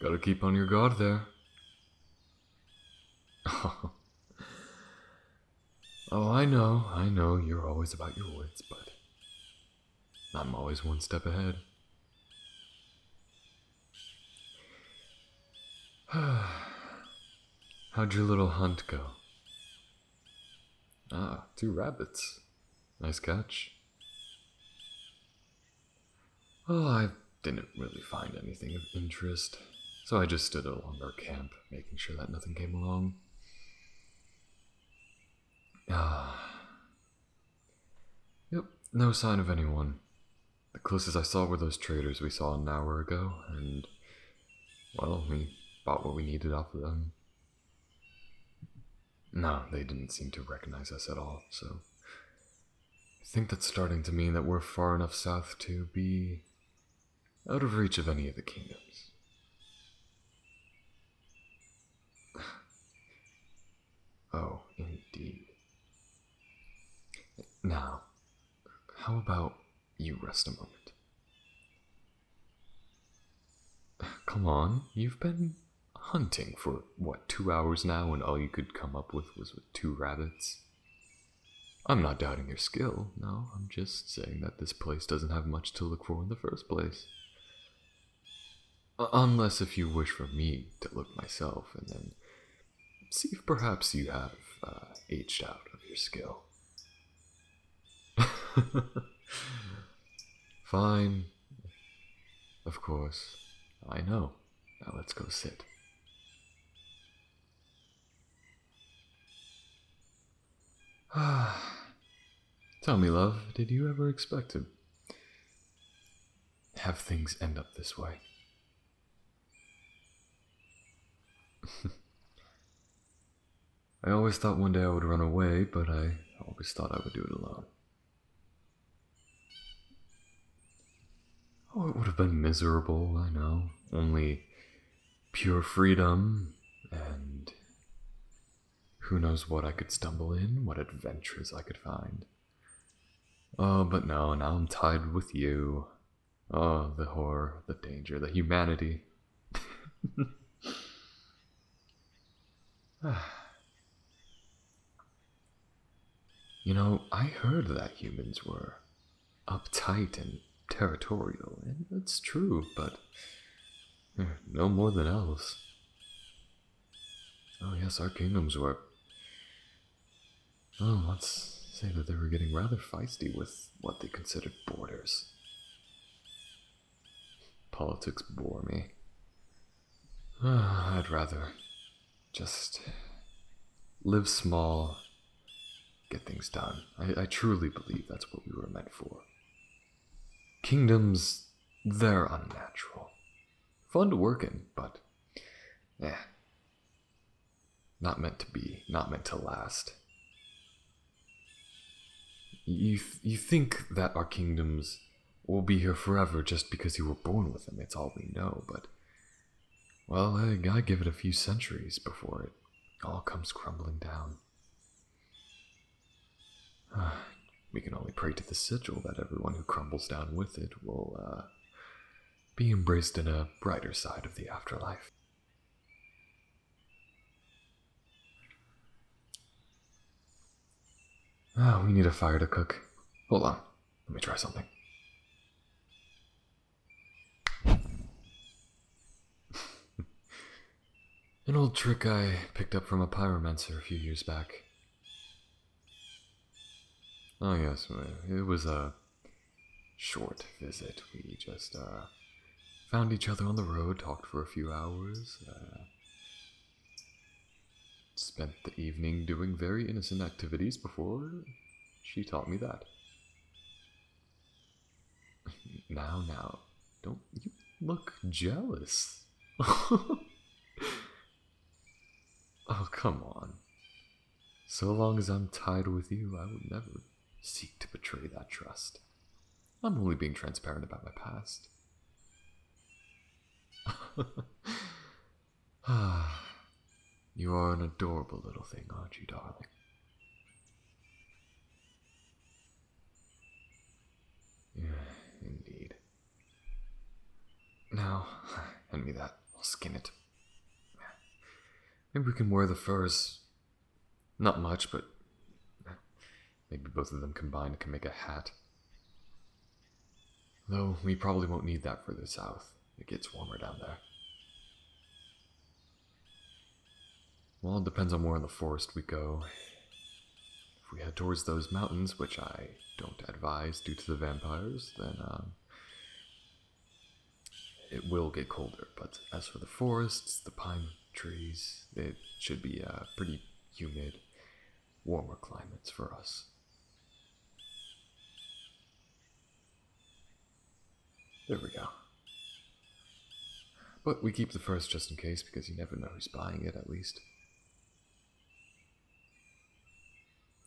Gotta keep on your guard there. Oh, I know, you're always about your wits, but I'm always one step ahead. How'd your little hunt go? Ah, 2 rabbits. Nice catch. Well, I didn't really find anything of interest, so I just stood along our camp, making sure that nothing came along. Yep, no sign of anyone. The closest I saw were those traders we saw an hour ago, and, well, we bought what we needed off of them. No, they didn't seem to recognize us at all, so I think that's starting to mean that we're far enough south to be out of reach of any of the kingdoms. Oh, indeed. Now, how about you rest a moment? Come on, you've been hunting for, what, 2 hours now, and all you could come up with was 2 rabbits? I'm not doubting your skill, no, I'm just saying that this place doesn't have much to look for in the first place. Unless if you wish for me to look myself, and then see if perhaps you have aged out of your skill. Fine. Of course. I know. Now let's go sit. Tell me, love, did you ever expect to have things end up this way? I always thought one day I would run away, but I always thought I would do it alone. Oh, it would have been miserable, I know. Only pure freedom, and who knows what I could stumble in, what adventures I could find. Oh, but no, now I'm tied with you. Oh, the horror, the danger, the humanity. You know, I heard that humans were uptight and territorial, and that's true, but no more than else. Oh yes, our kingdoms were, oh, let's say that they were getting rather feisty with what they considered borders. Politics bore me. I'd rather just live small, get things done. I truly believe that's what we were meant for. Kingdoms, they're unnatural. Fun to work in, but not meant to be, not meant to last. You think that our kingdoms will be here forever just because you were born with them. It's all we know, but, well, I gotta give it a few centuries before it all comes crumbling down. We can only pray to the sigil that everyone who crumbles down with it will be embraced in a brighter side of the afterlife. Oh, we need a fire to cook. Hold on, let me try something. An old trick I picked up from a pyromancer a few years back. Oh yes, it was a short visit. We just found each other on the road, talked for a few hours, spent the evening doing very innocent activities before she taught me that. Now, don't you look jealous? Oh, come on. So long as I'm tied with you, I would never seek to betray that trust. I'm only being transparent about my past. You are an adorable little thing, aren't you, darling? Yeah, indeed. Now, hand me that. I'll skin it. Maybe we can wear the furs. Not much, but maybe both of them combined can make a hat. Though we probably won't need that further south. It gets warmer down there. Well, it depends on where in the forest we go. If we head towards those mountains, which I don't advise due to the vampires, then it will get colder. But as for the forests, the pine trees, it should be pretty humid, warmer climates for us. There we go. But we keep the first just in case, because you never know who's buying it, at least.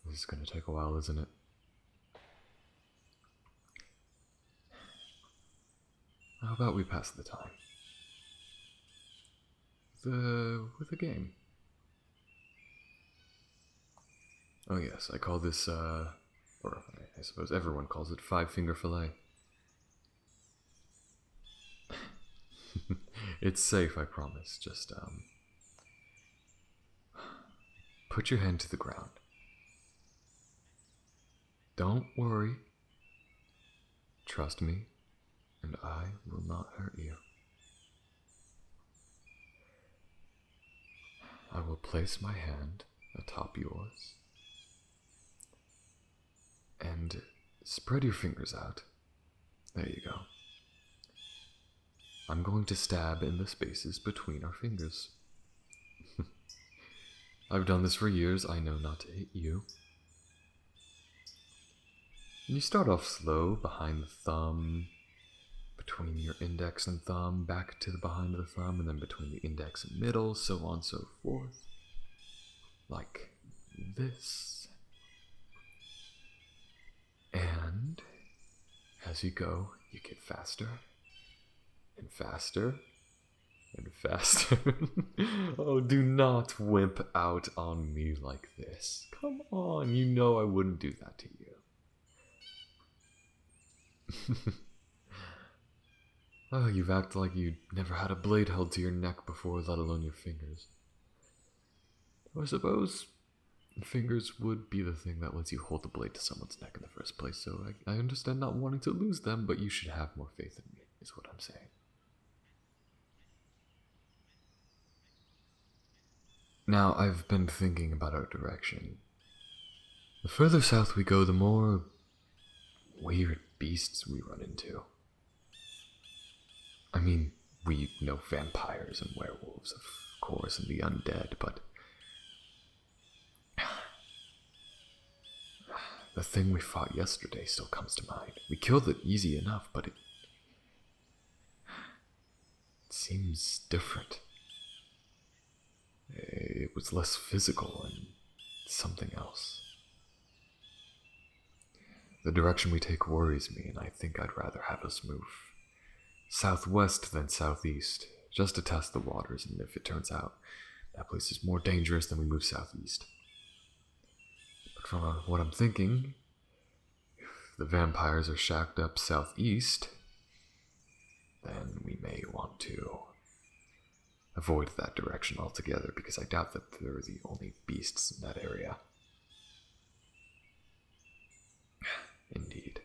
This is going to take a while, isn't it? How about we pass the time? With a game. Oh yes, I call this, or I suppose everyone calls it five-finger fillet. It's safe, I promise. Just, put your hand to the ground. Don't worry. Trust me, and I will not hurt you. I will place my hand atop yours and spread your fingers out. There you go. I'm going to stab in the spaces between our fingers. I've done this for years. I know not to hit you. And you start off slow, behind the thumb, between your index and thumb, back to the behind of the thumb, and then between the index and middle, so on and so forth. Like this. And as you go, you get faster, and faster, and faster. Oh, do not wimp out on me like this. Come on, you know I wouldn't do that to you. Oh, you've acted like you never had a blade held to your neck before, let alone your fingers. I suppose fingers would be the thing that lets you hold the blade to someone's neck in the first place, so I understand not wanting to lose them, but you should have more faith in me, is what I'm saying. Now, I've been thinking about our direction. The further south we go, the more weird beasts we run into. I mean, we know vampires and werewolves, of course, and the undead, but the thing we fought yesterday still comes to mind. We killed it easy enough, but it seems different. It was less physical and something else. The direction we take worries me, and I think I'd rather have us move southwest than southeast, just to test the waters, and if it turns out that place is more dangerous, then we move southeast. But from what I'm thinking, if the vampires are shacked up southeast, then we may want to avoid that direction altogether, because I doubt that they're the only beasts in that area. Indeed.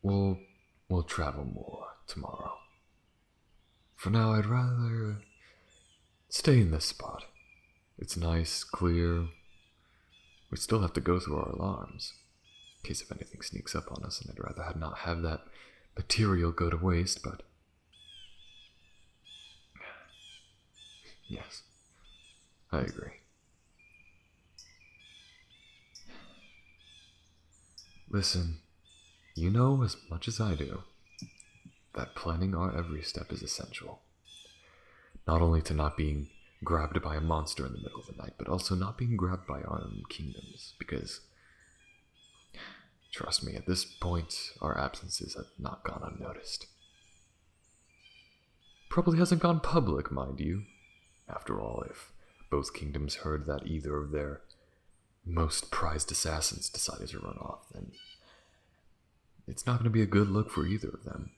We'll travel more tomorrow. For now, I'd rather stay in this spot. It's nice, clear. We still have to go through our alarms, in case if anything sneaks up on us, and I'd rather not have that material go to waste, but yes, I agree. Listen, you know as much as I do that planning our every step is essential. Not only to not being grabbed by a monster in the middle of the night, but also not being grabbed by our own kingdoms, because trust me, at this point, our absences have not gone unnoticed. Probably hasn't gone public, mind you. After all, if both kingdoms heard that either of their most prized assassins decided to run off, then it's not going to be a good look for either of them.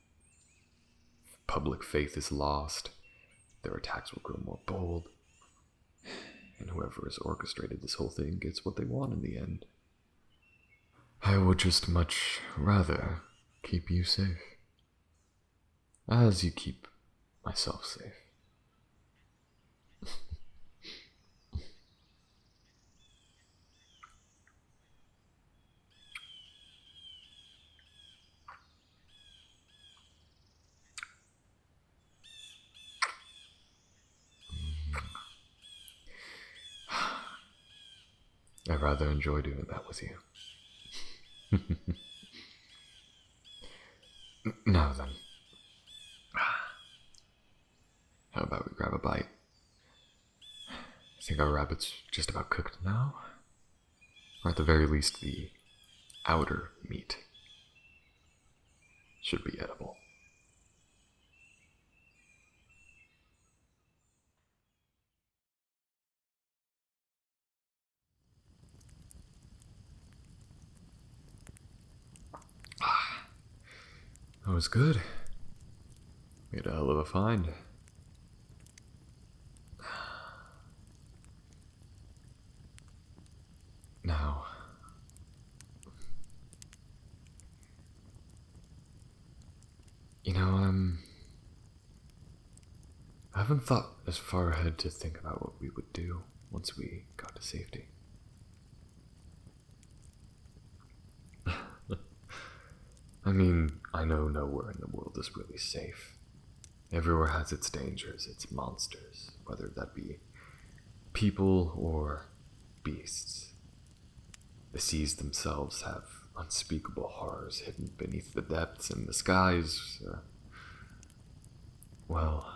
If public faith is lost, their attacks will grow more bold, and whoever has orchestrated this whole thing gets what they want in the end. I would just much rather keep you safe, as you keep myself safe. I rather enjoy doing that with you. Now then, how about we grab a bite? I think our rabbit's just about cooked now. Or at the very least, the outer meat should be edible. That was good. Made a hell of a find. Now, I haven't thought as far ahead to think about what we would do once we got to safety. I mean, I know nowhere in the world is really safe. Everywhere has its dangers, its monsters, whether that be people or beasts. The seas themselves have unspeakable horrors hidden beneath the depths, and the skies, well,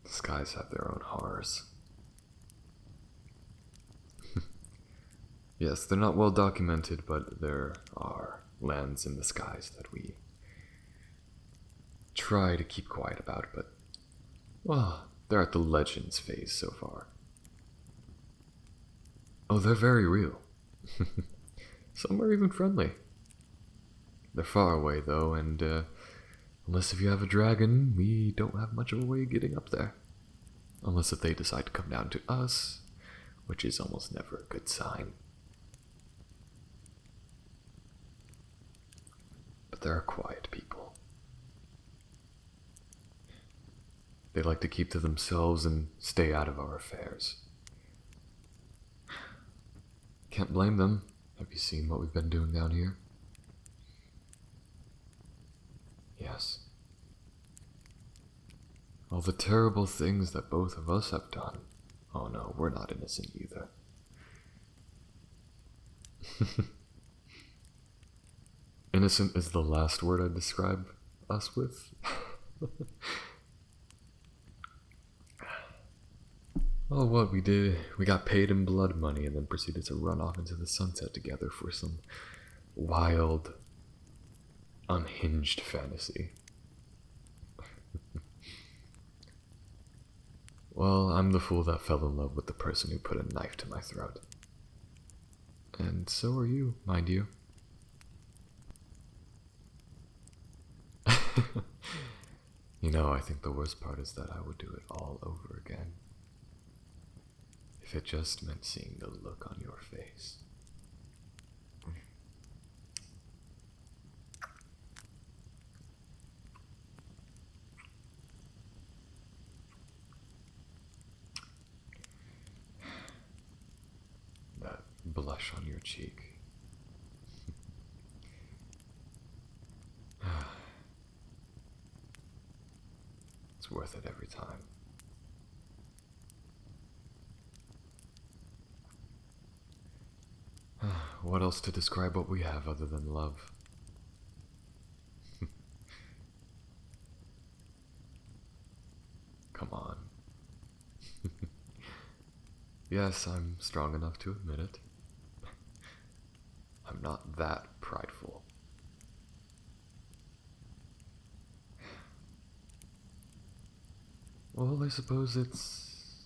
the skies have their own horrors. Yes, they're not well documented, but there are lands in the skies that we try to keep quiet about, but, well, they're at the legends phase so far. Oh, they're very real. Some are even friendly. They're far away, though, and unless if you have a dragon, we don't have much of a way of getting up there. Unless if they decide to come down to us, which is almost never a good sign. But they're quiet people. They like to keep to themselves and stay out of our affairs. Can't blame them. Have you seen what we've been doing down here? Yes. All the terrible things that both of us have done. Oh no, we're not innocent either. Innocent is the last word I'd describe us with. Oh, what we did, we got paid in blood money and then proceeded to run off into the sunset together for some wild, unhinged fantasy. Well, I'm the fool that fell in love with the person who put a knife to my throat. And so are you, mind you. I think the worst part is that I would do it all over again. If it just meant seeing the look on your face. That blush on your cheek. It's worth it every time. What else to describe what we have other than love? Come on. Yes, I'm strong enough to admit it. I'm not that prideful. Well, I suppose it's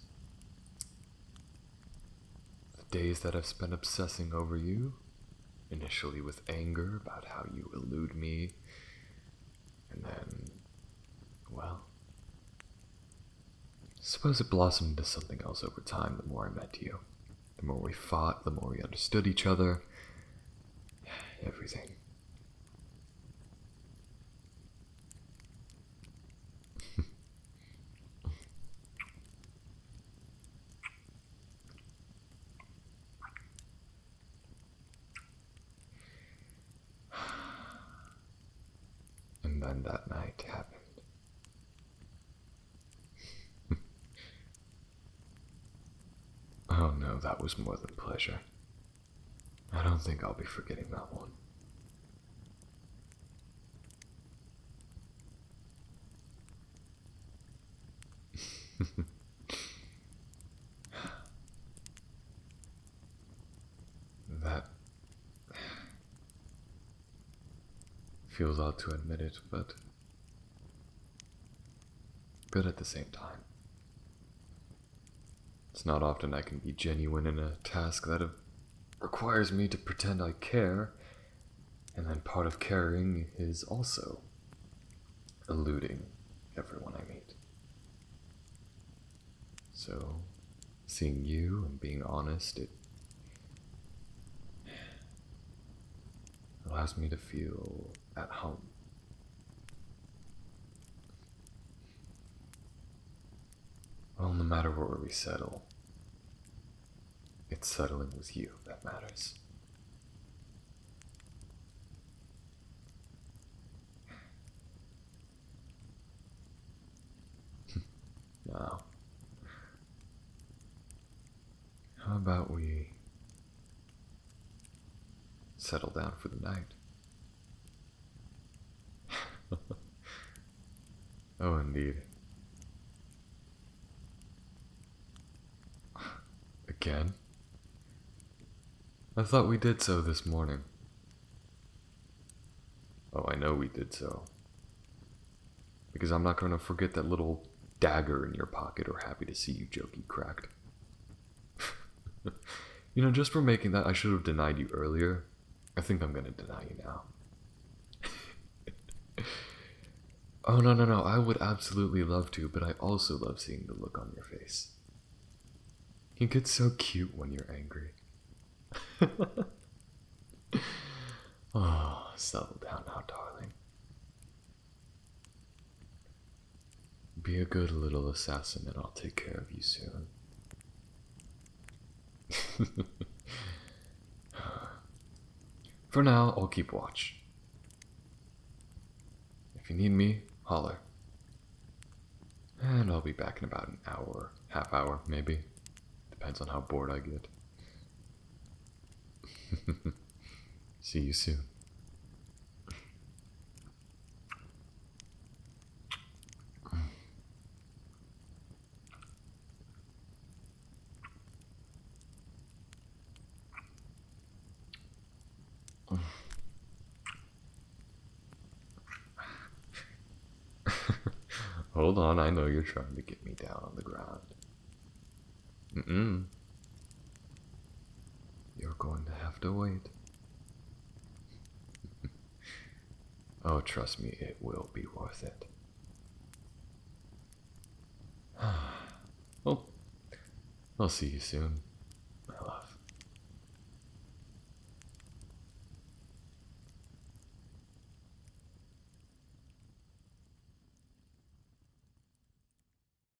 the days that I've spent obsessing over you Initially with anger about how you elude me, and then, well, suppose it blossomed into something else over time the more I met you. The more we fought, the more we understood each other. Everything. And then that night happened. Oh no, that was more than pleasure. I don't think I'll be forgetting that one. That feels odd to admit it, but good at the same time. It's not often I can be genuine in a task that requires me to pretend I care, and then part of caring is also eluding everyone I meet. So, seeing you and being honest, it allows me to feel at home. Well, no matter where we settle, it's settling with you that matters. Now, how about we settle down for the night? Oh, indeed. Again? I thought we did so this morning. Oh, I know we did so. Because I'm not going to forget that little dagger in your pocket or happy to see you jokey cracked. You know, just for making that, I should have denied you earlier. I think I'm going to deny you now. Oh, no, I would absolutely love to, but I also love seeing the look on your face. You get so cute when you're angry. Oh, settle down now, darling. Be a good little assassin and I'll take care of you soon. For now, I'll keep watch. If you need me, holler. And I'll be back in about an hour, half hour, maybe. Depends on how bored I get. See you soon. Hold on, I know you're trying to get me down on the ground. You're going to have to wait. Oh, trust me, it will be worth it. Well, I'll see you soon.